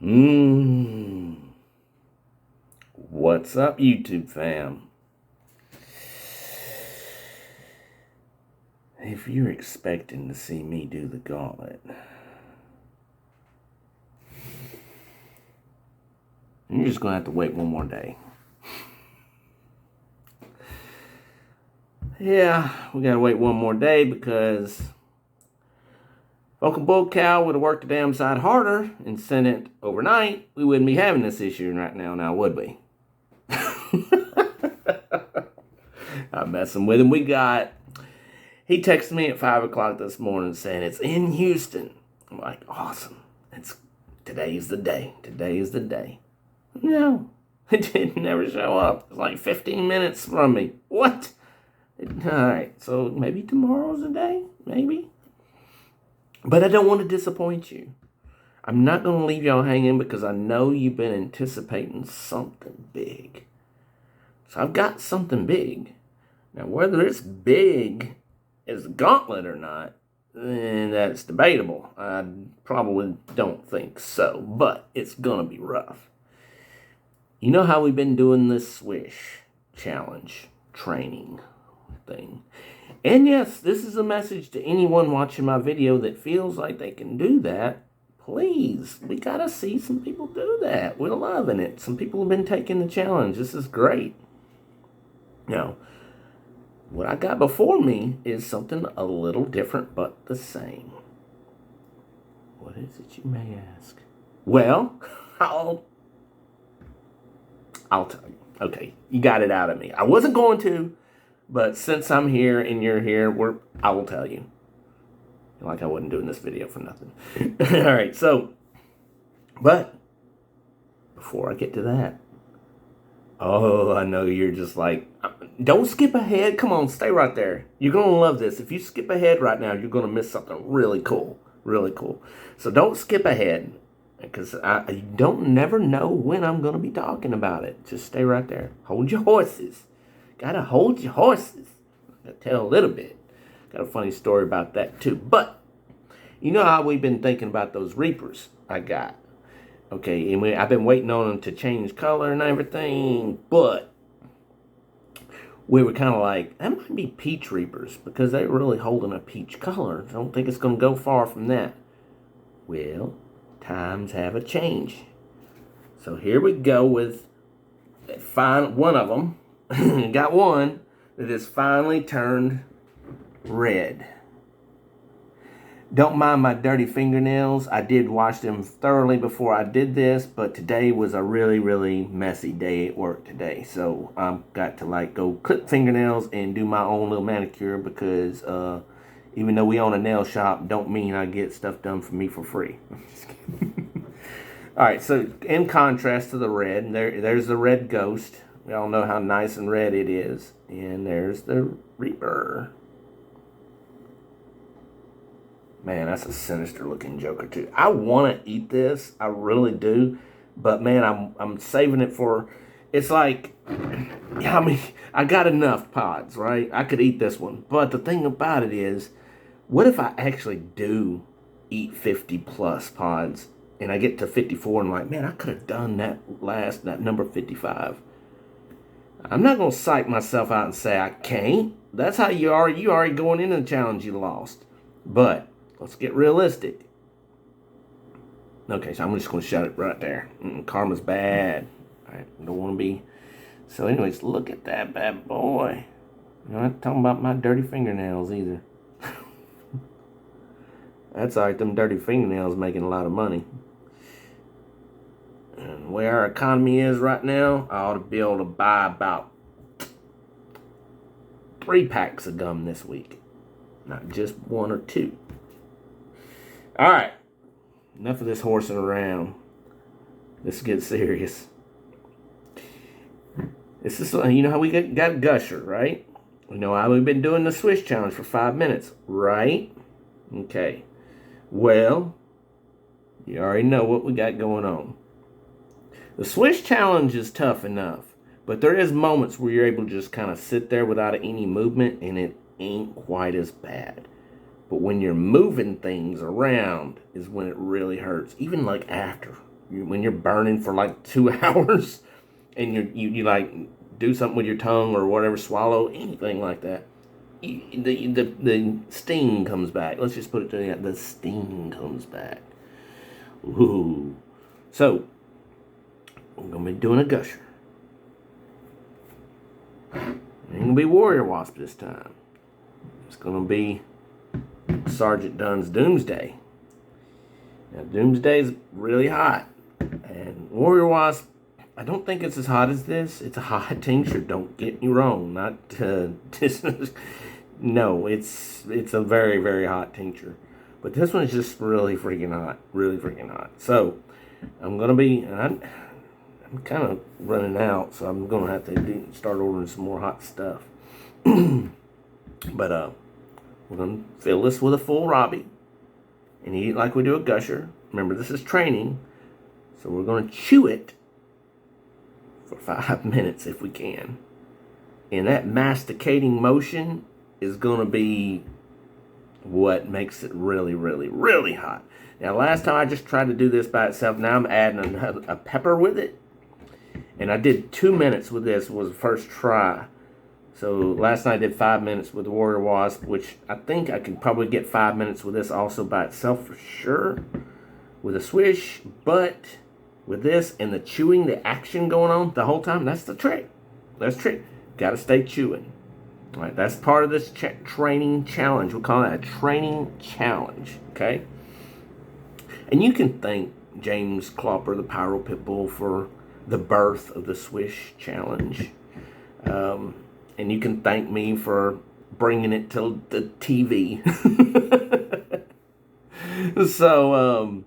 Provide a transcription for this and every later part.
Mmm. What's up, YouTube fam? If you're expecting to see me do the gauntlet, you're just gonna have to wait one more day. Yeah, we gotta wait one more day because if Uncle Bull Cow would have worked the damn side harder and sent it overnight, we wouldn't be having this issue right now, would we? I'm messing with him. He texted me at 5 o'clock this morning saying it's in Houston. I'm like, awesome. Today's the day. Today is the day. No, it didn't never show up. It's like 15 minutes from me. What? Alright, so maybe tomorrow's the day? Maybe. But I don't want to disappoint you. I'm not going to leave y'all hanging because I know you've been anticipating something big. So I've got something big. Now, whether it's big as a gauntlet or not, then that's debatable. I probably don't think so, but it's going to be rough. You know how we've been doing this swish challenge training thing? And yes, this is a message to anyone watching my video that feels like they can do that. Please, we got to see some people do that. We're loving it. Some people have been taking the challenge. This is great. Now, what I got before me is something a little different but the same. What is it, you may ask? Well, I'll tell you. Okay, you got it out of me. I wasn't going to, but since I'm here and you're here, I will tell you. Like I wasn't doing this video for nothing. All right, but before I get to that, I know you're just like, don't skip ahead. Come on, stay right there. You're going to love this. If you skip ahead right now, you're going to miss something really cool. Really cool. So don't skip ahead because I never know when I'm going to be talking about it. Just stay right there. Hold your horses. Got to hold your horses. I'll tell a little bit. Got a funny story about that too. But you know how we've been thinking about those Reapers I got. Okay, and I've been waiting on them to change color and everything, but we were kind of like, that might be peach Reapers because they're really holding a peach color. I don't think it's going to go far from that. Well, times have a change. So here we go with one of them. Got one that has finally turned red. Don't mind my dirty fingernails. I did wash them thoroughly before I did this, but today was a really, really messy day at work today. So I've got to go clip fingernails and do my own little manicure because even though we own a nail shop, don't mean I get stuff done for me for free. Just kidding. All right, so in contrast to the red, there's the red ghost. We all know how nice and red it is. And there's the Reaper. Man, that's a sinister looking Joker too. I want to eat this, I really do, but man, I'm saving it for. It's like, I got enough pods, right? I could eat this one, but the thing about it is, what if I actually do eat 50 plus pods, and I get to 54 and I'm like, man, I could have done that number 55. I'm not gonna psych myself out and say I can't. That's how you are. You already going into the challenge you lost, but. Let's get realistic. Okay, so I'm just going to shut it right there. Karma's bad. I don't want to be. So anyways, look at that bad boy. I'm not talking about my dirty fingernails either. That's all right. Them dirty fingernails making a lot of money. And the way our economy is right now, I ought to be able to buy about 3 packs of gum this week. Not just 1 or 2. All right, enough of this horsing around. Let's get serious. This is, you know how we got Gusher, right? You know how we've been doing the Swish Challenge for 5 minutes, right? Okay. Well, you already know what we got going on. The Swish Challenge is tough enough, but there is moments where you're able to just kind of sit there without any movement, and it ain't quite as bad. But when you're moving things around is when it really hurts. Even like after when you're burning for like 2 hours, and you like do something with your tongue or whatever, swallow anything like that, the sting comes back. Let's just put it to that. The sting comes back. Ooh. So I'm gonna be doing a gusher. It ain't gonna be Warrior Wasp this time. It's gonna be Sergeant Dunn's Doomsday. Now, Doomsday is really hot, and Warrior Wasp, I don't think it's as hot as this. It's a hot tincture. Don't get me wrong. Not no, it's a very, very hot tincture, but this one's just really freaking hot. Really freaking hot. So I'm gonna be, and I'm kind of running out, so I'm gonna have to start ordering some more hot stuff. But we're gonna fill this with a full Robbie and eat it like we do a gusher. Remember, this is training, so we're gonna chew it for 5 minutes if we can. And that masticating motion is gonna be what makes it really, really, really hot. Now, last time I just tried to do this by itself. Now I'm adding a pepper with it. And I did 2 minutes with this, was the first try. So last night I did 5 minutes with the Warrior Wasp, which I think I could probably get 5 minutes with this also by itself for sure, with a swish. But with this and the chewing, the action going on the whole time, that's the trick. That's the trick. Got to stay chewing. All right, that's part of this training challenge. We'll call that a training challenge, okay? And you can thank James Clopper, the Pyro Pitbull, for the birth of the Swish Challenge. And you can thank me for bringing it to the TV. So,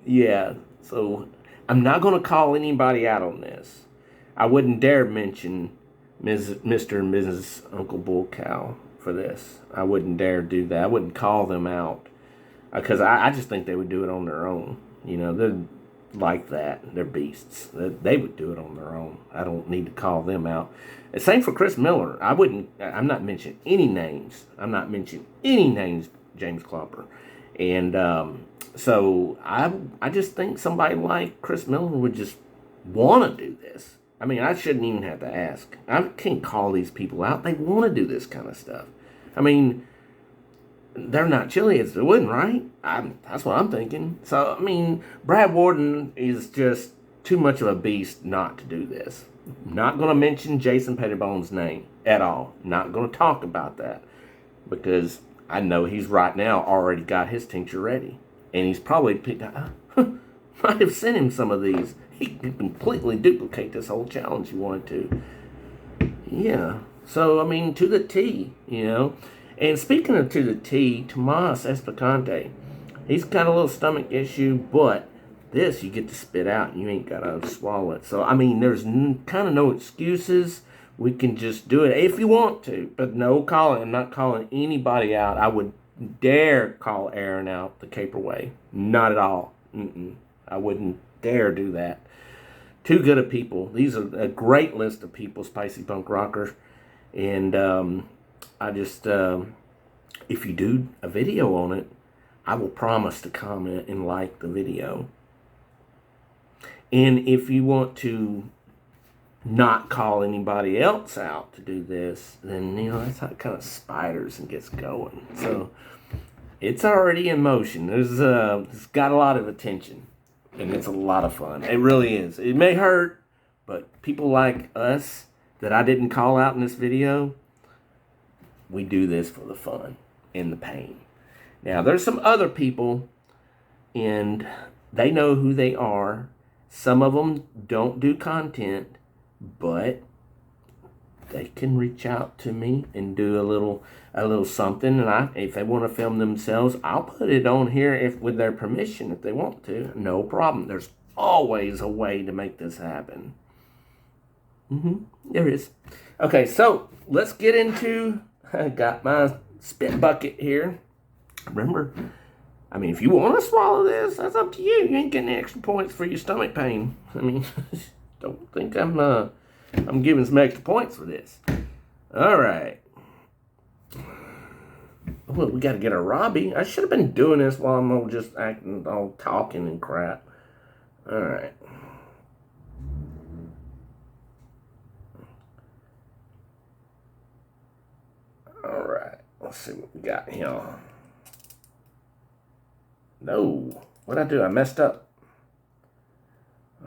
yeah. So, I'm not going to call anybody out on this. I wouldn't dare mention Mr. and Mrs. Uncle Bull Cow for this. I wouldn't dare do that. I wouldn't call them out. Because I just think they would do it on their own. You know, they're like that. They're beasts. They would do it on their own. I don't need to call them out. The same for Chris Miller. I'm not mentioning any names. I'm not mentioning any names, James Clopper. And so I just think somebody like Chris Miller would just want to do this. I mean, I shouldn't even have to ask. I can't call these people out. They want to do this kind of stuff. I mean, they're not chilly as doing, right? That's what I'm thinking. So, I mean, Brad Warden is just too much of a beast not to do this. Not going to mention Jason Pettibone's name at all. Not going to talk about that. Because I know he's right now already got his tincture ready. And he's probably picked out, might have sent him some of these. He could completely duplicate this whole challenge he wanted to. Yeah. So, I mean, to the T, you know. And speaking of to the T, Tomas Espicante, he's got a little stomach issue, but this you get to spit out and you ain't got to swallow it. So, I mean, there's kind of no excuses. We can just do it if you want to, but no calling. I'm not calling anybody out. I would dare call Aaron out the Caperway. Not at all. I wouldn't dare do that. Too good of people. These are a great list of people, Spicy Punk Rockers. And I just, if you do a video on it, I will promise to comment and like the video. And if you want to not call anybody else out to do this, then, you know, that's how it kind of spiders and gets going. So, it's already in motion. It's got a lot of attention. And it's a lot of fun. It really is. It may hurt, but people like us that I didn't call out in this video, we do this for the fun and the pain. Now, there's some other people, and they know who they are. Some of them don't do content, but they can reach out to me and do a little something. And if they want to film themselves, I'll put it on here with their permission if they want to. No problem. There's always a way to make this happen. There is. Okay, so let's get into. I got my spit bucket here. Remember, I mean, if you want to swallow this, that's up to you. You ain't getting extra points for your stomach pain. I mean, don't think I'm giving some extra points for this. All right. Well, we got to get a Robbie. I should have been doing this while I'm all just acting, all talking and crap. All right. All right. Let's see what we got here. No. What'd I do? I messed up.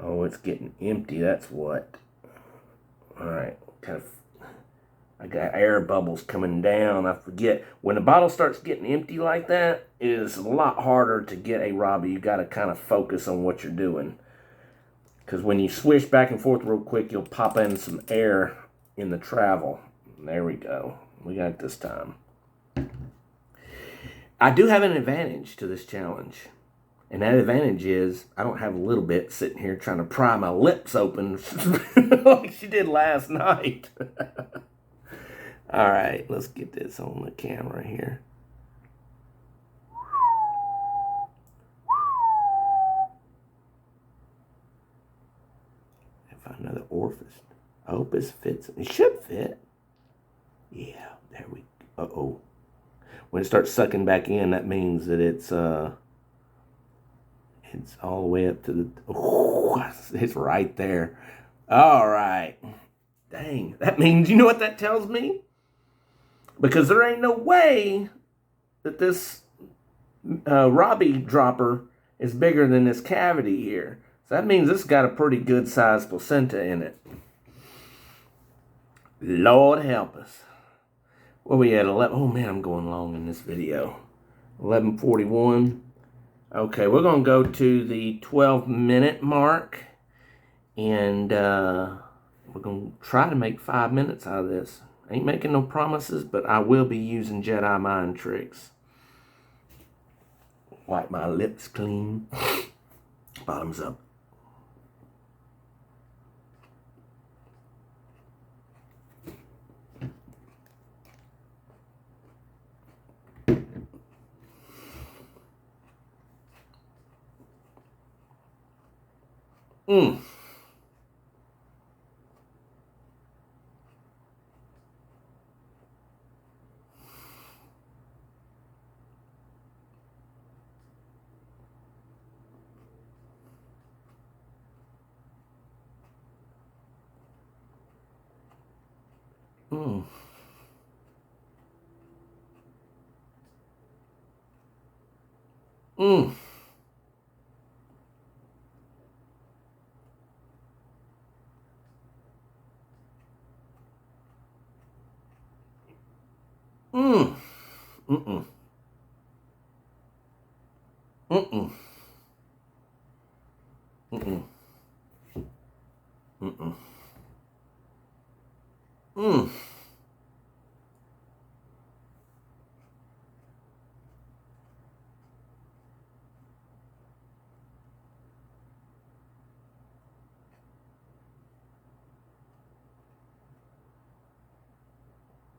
Oh, it's getting empty. That's what. All right. I got air bubbles coming down. I forget. When the bottle starts getting empty like that, it is a lot harder to get a Robbie. You got to kind of focus on what you're doing. Because when you swish back and forth real quick, you'll pop in some air in the travel. There we go. We got it this time. I do have an advantage to this challenge. And that advantage is I don't have a little bit sitting here trying to pry my lips open like she did last night. All right, let's get this on the camera here. Find another orifice. I hope this fits. It should fit. Yeah, there we go. Uh-oh. When it starts sucking back in, that means that it's all the way up to the... Oh, it's right there. All right. Dang, that means, you know what that tells me? Because there ain't no way that this Robbie dropper is bigger than this cavity here. So that means it's got a pretty good sized placenta in it. Lord help us. Where we at? 11. Oh man, I'm going long in this video. 11:41. Okay, we're going to go to the 12-minute mark. And we're going to try to make 5 minutes out of this. Ain't making no promises, but I will be using Jedi mind tricks. Wipe my lips clean. Bottoms up. Mm. Mm. Mm. Mm. Mm-mm. Mm-mm. Mm-mm. Mm-mm. Mm.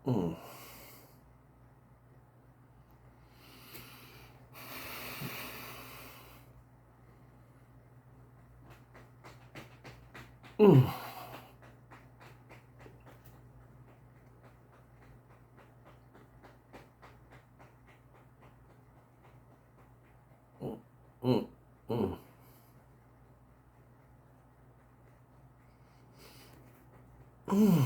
Mm. Mm. Mm. Mm. Mm.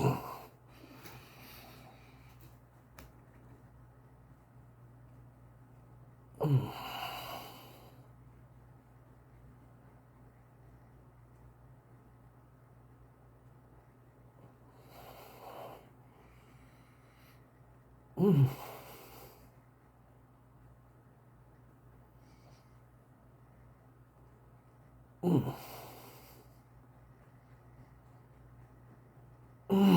Mm. Mm. Mm. Mm. Mm.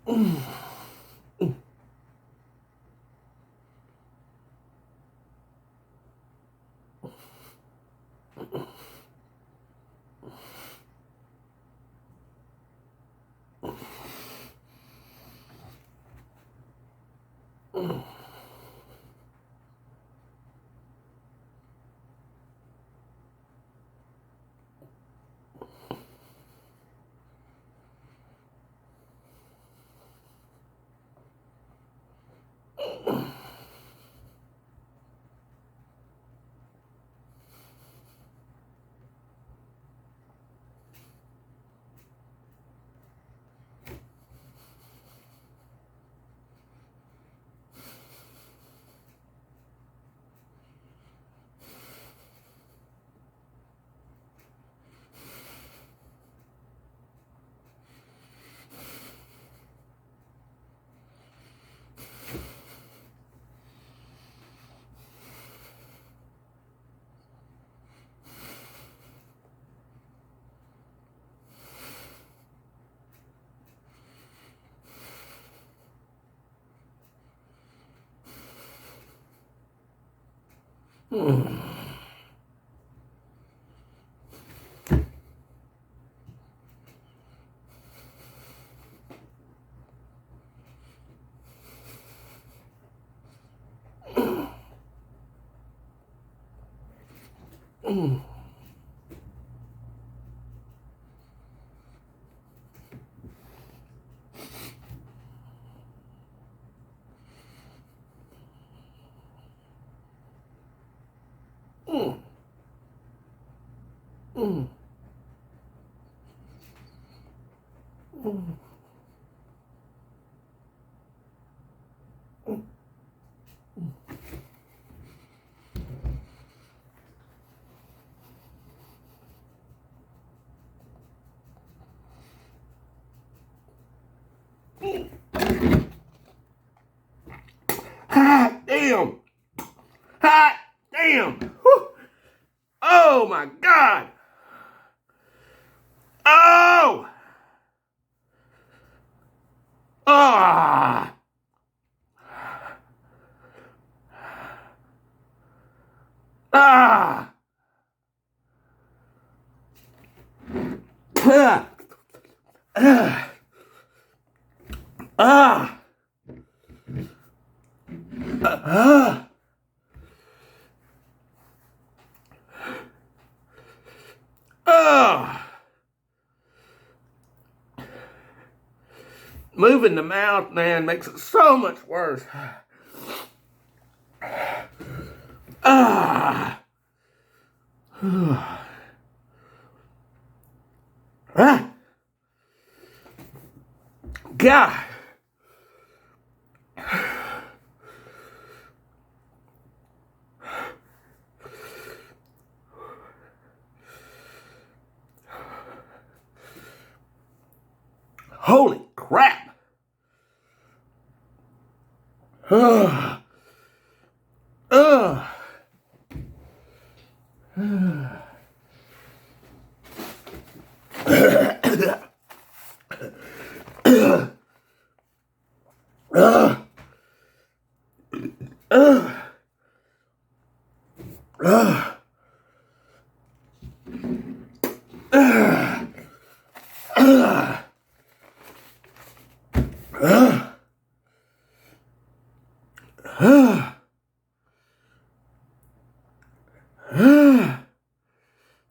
Mm. Hot damn! Hot damn! Whew. Oh my God! Oh! Ah! Ah! Ah! Ah! Ah! Ah! Ah! Moving the mouth, man, makes it so much worse. Ah! Ah! God! Holy crap! Ugh. Ugh.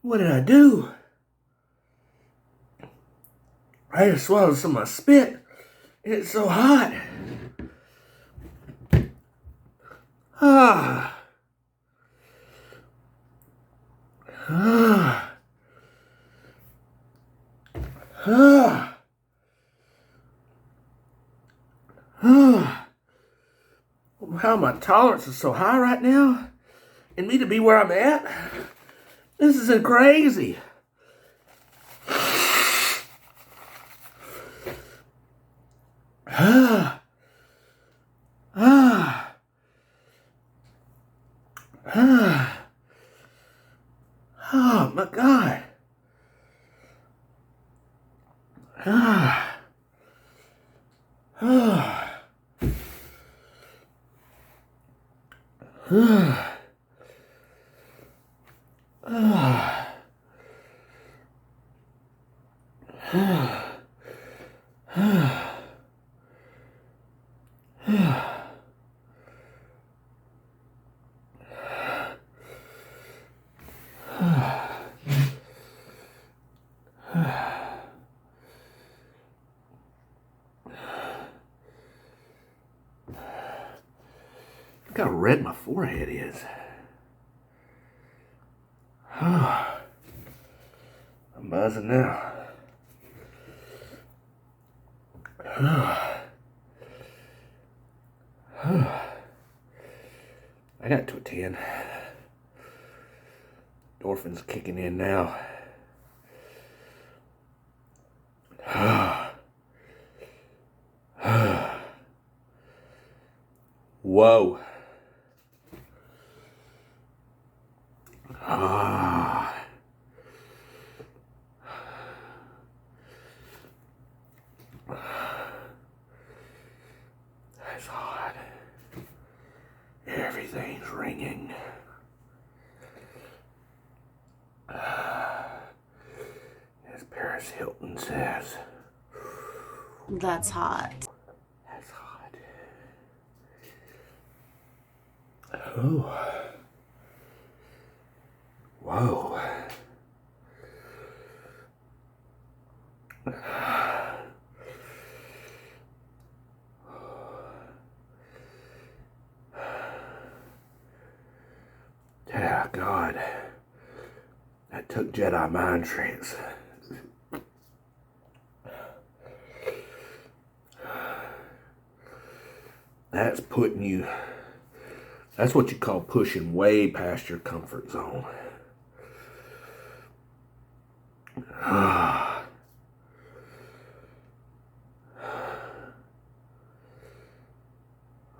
What did I do? I just swallowed some of my spit. It's so hot. Ah. Ah. Ah. Ah. How my tolerance is so high right now, and me to be where I'm at, this is crazy. Ah. Ah. Ah. Oh my God. Ah. Ah. Ah. Ah. Look how red my forehead is. I'm buzzing now. I got to a 10. Endorphins kicking in now. Whoa. That's hot. Everything's ringing. As Paris Hilton says. That's hot. That's hot. Oh. Whoa. Yeah, God. That took Jedi mind tricks. That's putting you, that's what you call pushing way past your comfort zone.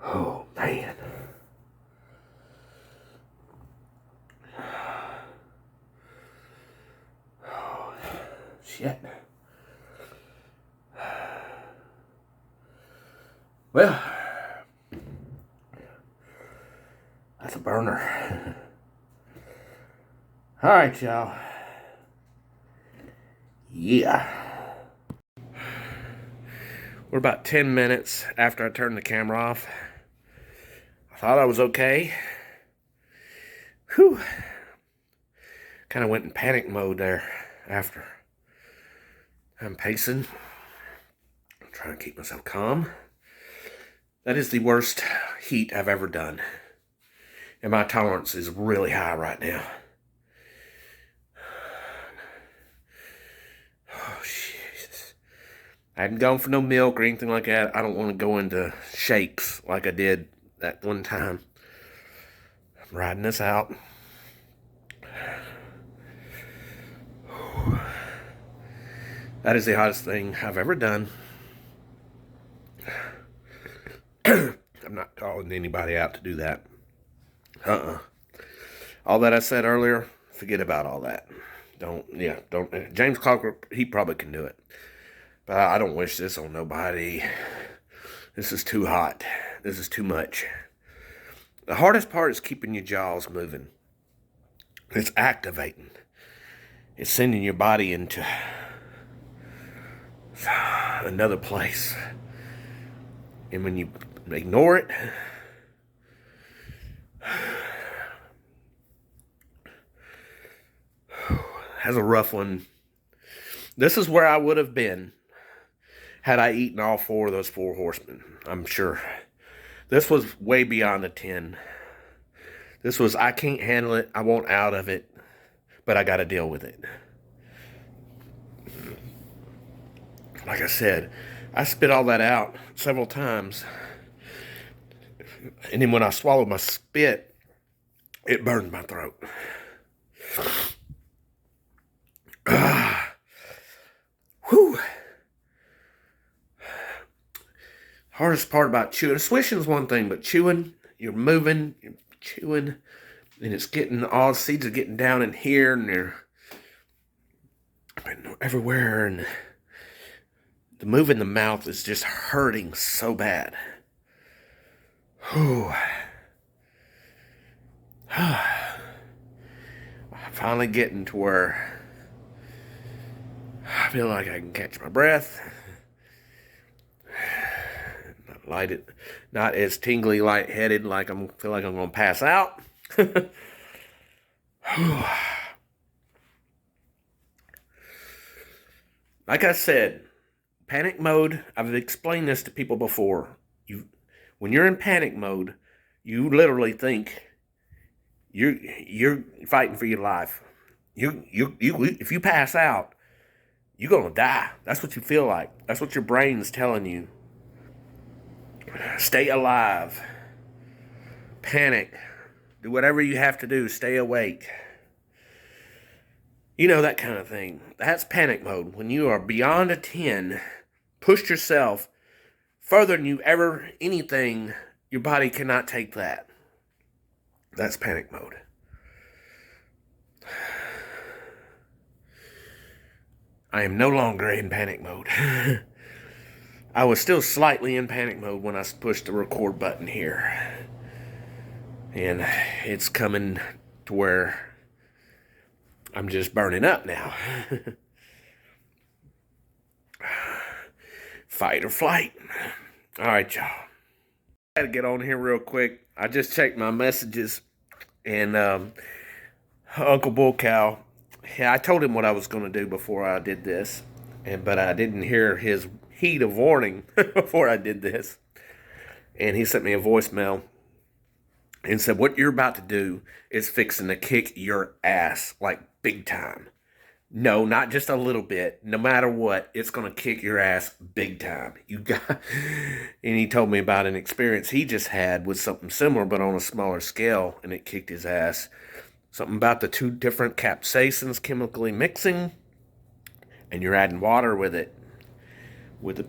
Oh, man. Oh, shit. Well, that's a burner. All right, y'all. Yeah. We're about 10 minutes after I turned the camera off. I thought I was okay. Whew. Kind of went in panic mode there after. I'm pacing. I'm trying to keep myself calm. That is the worst heat I've ever done. And my tolerance is really high right now. Oh, Jesus. I hadn't gone for no milk or anything like that. I don't want to go into shakes like I did that one time. I'm riding this out. That is the hottest thing I've ever done. I'm not calling anybody out to do that. All that I said earlier, forget about all that. Don't. James Clark, he probably can do it. But I don't wish this on nobody. This is too hot. This is too much. The hardest part is keeping your jaws moving. It's activating. It's sending your body into another place. And when you ignore it, has a rough one. This is where I would have been had I eaten all 4 of those 4 horsemen, I'm sure. This was way beyond a 10. This was, I can't handle it. I want out of it, but I got to deal with it. Like I said, I spit all that out several times. And then when I swallowed my spit, it burned my throat. Whew. Hardest part about chewing, swishing is one thing, but chewing, you're moving, you're chewing, and it's getting, all the seeds are getting down in here, and they're everywhere, and the move in the mouth is just hurting so bad. Whew. I'm finally getting to where I feel like I can catch my breath. Not as tingly, lightheaded, like feel like I'm gonna pass out. Like I said, panic mode. I've explained this to people before. When you're in panic mode, you literally think you're fighting for your life. If you pass out, you're gonna die. That's what you feel like. That's what your brain's telling you. Stay alive. Panic. Do whatever you have to do. Stay awake. You know, that kind of thing. That's panic mode. When you are beyond a 10, pushed yourself further than you ever anything, your body cannot take that. That's panic mode. I am no longer in panic mode. I was still slightly in panic mode when I pushed the record button here. And it's coming to where I'm just burning up now. Fight or flight. All right, y'all. I gotta get on here real quick. I just checked my messages, and Uncle Bull Cow, yeah, I told him what I was going to do before I did this, but I didn't hear his heat of warning before I did this. And he sent me a voicemail and said, what you're about to do is fixing to kick your ass, like big time. No, not just a little bit. No matter what, it's going to kick your ass big time. And he told me about an experience he just had with something similar, but on a smaller scale, and it kicked his ass. Something about the 2 different capsaicins chemically mixing, and you're adding water with it,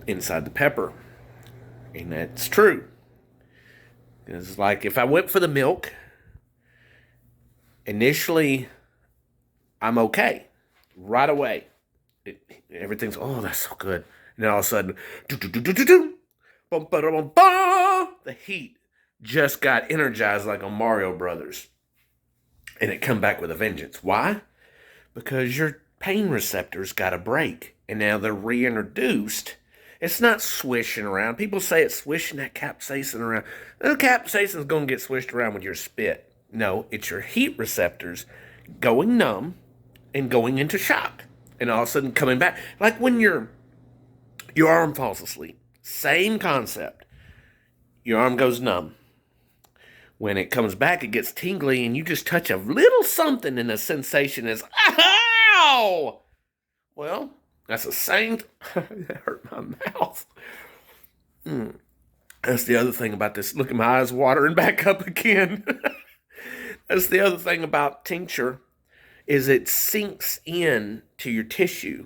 inside the pepper. And that's true. It's like if I went for the milk, initially, I'm okay. Right away. Everything's, oh, that's so good. And then all of a sudden, the heat just got energized like on Mario Brothers. And it come back with a vengeance. Why? Because your pain receptors got a break. And now they're reintroduced. It's not swishing around. People say it's swishing that capsaicin around. The capsaicin is going to get swished around with your spit. No, it's your heat receptors going numb and going into shock. And all of a sudden coming back. Like when your arm falls asleep. Same concept. Your arm goes numb. When it comes back, it gets tingly, and you just touch a little something, and the sensation is, ow! Well, that's the same. That hurt my mouth. That's the other thing about this. Look at my eyes watering back up again. That's the other thing about tincture, is it sinks in to your tissue.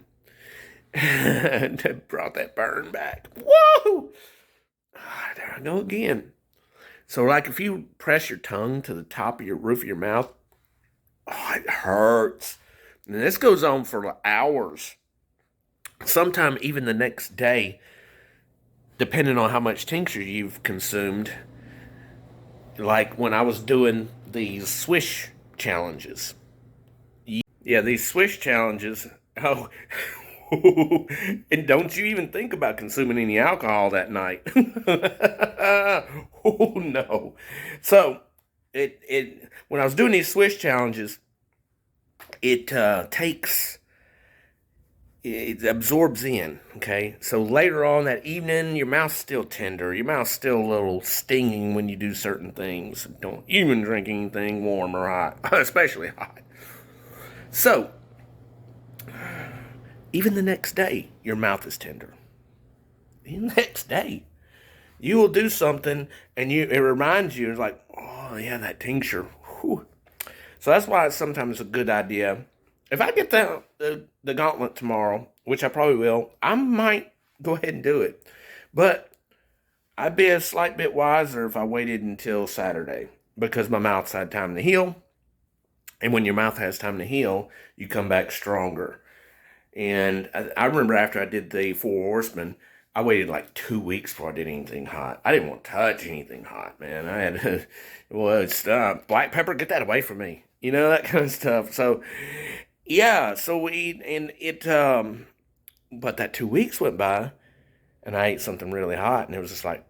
And it brought that burn back. Whoa! There I go again. So, like, if you press your tongue to the top of your roof of your mouth, oh, it hurts. And this goes on for hours. Sometime even the next day, depending on how much tincture you've consumed. Like when I was doing these swish challenges. Yeah, these swish challenges. Oh, and don't you even think about consuming any alcohol that night. Oh, no. So, when I was doing these swish challenges, it absorbs in, okay? So later on that evening, your mouth's still tender. Your mouth's still a little stinging when you do certain things. Don't even drink anything warm or hot, especially hot. So, even the next day, your mouth is tender. Even the next day. You will do something, and it reminds you, it's like, oh, yeah, that tincture. Whew. So that's why it's sometimes a good idea. If I get the gauntlet tomorrow, which I probably will, I might go ahead and do it. But I'd be a slight bit wiser if I waited until Saturday, because my mouth's had time to heal. And when your mouth has time to heal, you come back stronger. And I remember after I did the 4 Horsemen, I waited like 2 weeks before I did anything hot. I didn't want to touch anything hot, man. I had, well, it's black pepper, get that away from me. You know, that kind of stuff. So, yeah, but that 2 weeks went by, and I ate something really hot, and it was just like,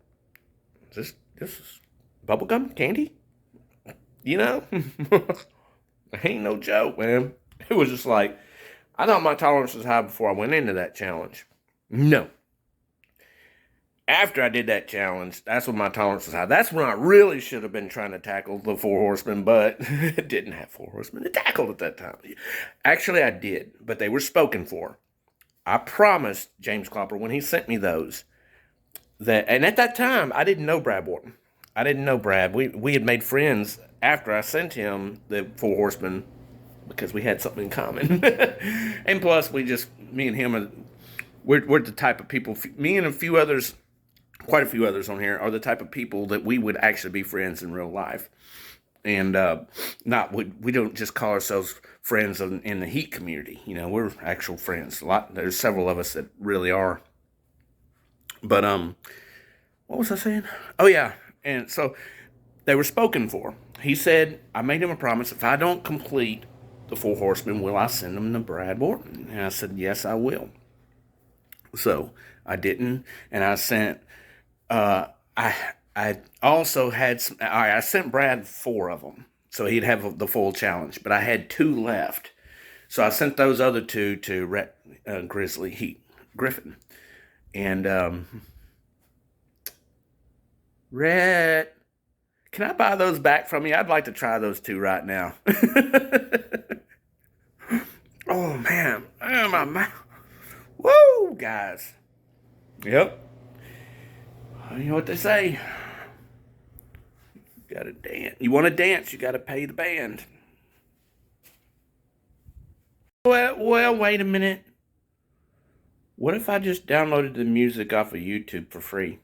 this is bubblegum candy? You know? Ain't no joke, man. It was just like, I thought my tolerance was high before I went into that challenge. No. After I did that challenge, that's when my tolerance was high. That's when I really should have been trying to tackle the 4 horsemen, but it didn't have 4 horsemen to tackle at that time. Actually, I did, but they were spoken for. I promised James Clopper when he sent me those that, and at that time, I didn't know Brad Wharton. I didn't know Brad. We had made friends after I sent him the 4 horsemen because we had something in common, and plus, me and him, we're the type of people. Me and a few others, quite a few others on here, are the type of people that we would actually be friends in real life, and we don't just call ourselves friends in the Heat community. You know, we're actual friends. There's several of us that really are. But what was I saying? Oh yeah, and so they were spoken for. He said, I made him a promise, if I don't complete the 4 horsemen, will I send them to Brad Wharton? And I said, yes, I will. So I didn't, and I sent. I also had some. I sent Brad 4 of them, so he'd have the full challenge. But I had 2 left, so I sent those other 2 to Grizzly Heat Griffin, and Rhett, can I buy those back from you? I'd like to try those 2 right now. Oh man, my mouth. Woo, guys. Yep. You know what they say. You gotta dance. You want to dance, you gotta pay the band. Well, wait a minute. What if I just downloaded the music off of YouTube for free?